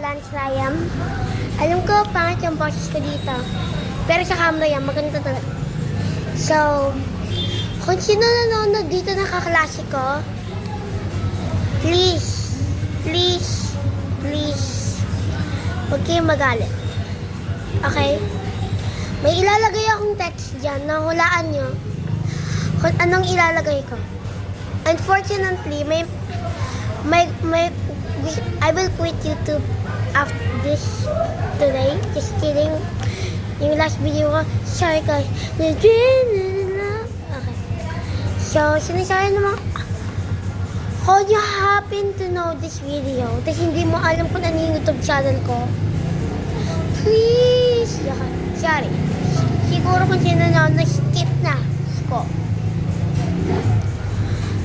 Lance Ryan. Alam ko, pangit yung boses ko dito. Pero sa camera yan, maganda talaga. So, kung sino nanonood dito ng kaklase ko, please, huwag kayong magalit. Okay? May ilalagay akong text dyan na hulaan nyo kung anong ilalagay ko. Unfortunately, I will quit YouTube after this today. Just kidding. Yung last video ko, sorry guys. Okay. So, sinasabi naman, how you happen to know this video? Tapos hindi mo alam kung ano yung YouTube channel ko? Please. Sorry. Siguro kung sino na-skip na ko.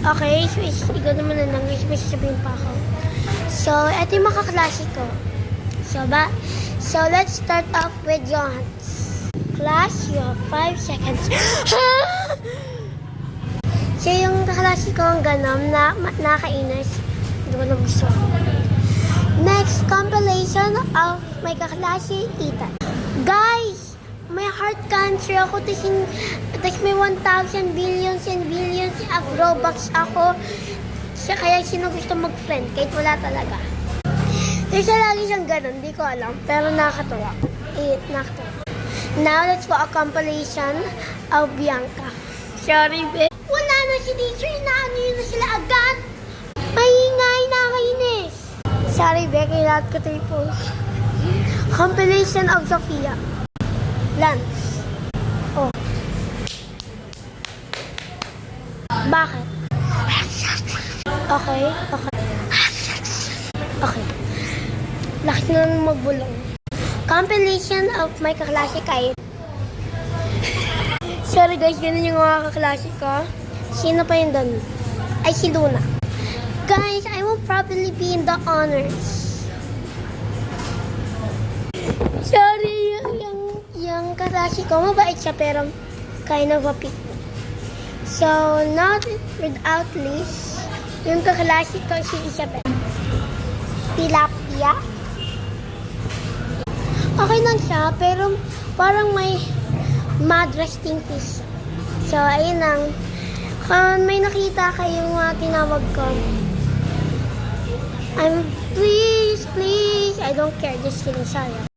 Okay, so ikaw naman na lang. May sasabihin pa ako. So, ito yung mga kaklase ko. So, let's start off with Johans. Class, you have 5 seconds. So, yung kaklase ko ang ganom na nakainis. Hindi ko na gusto. Next, compilation of my kaklase, Ethan. Guys, may heart cancer ako. Tapos may 1,000 billions and billions of Robux ako. Kaya sino gusto mag-friend kahit wala talaga. There's lagi siyang ganun, di ko alam. Pero nakakatawa. Nakakatawa. Now, let's go a compilation of Bianca. Sorry, be. Wala na si teacher. Inaano yun na sila agad. Maingay, nakainis. Sorry, be. Kailangan ko ito i-post. Compilation of Sophia. Lance. Oh. Bakit? Okay. Lakas na nang magbulong. Compilation of my kaklase kay. Sorry guys, ganun yung mga kaklase ko. Sino pa yun doon? Ay, si Luna. Guys, I will probably be in the honors. Sorry, yung kaklase ko, mabait siya pero kind of a pick. So, not without least, yung kaklase ko si Isabel. Tilapia. Okay lang siya, pero parang may mad resting face. So, ayun lang. Kung may nakita kayong tinawag ko, please, I don't care. Just kidding, sorry.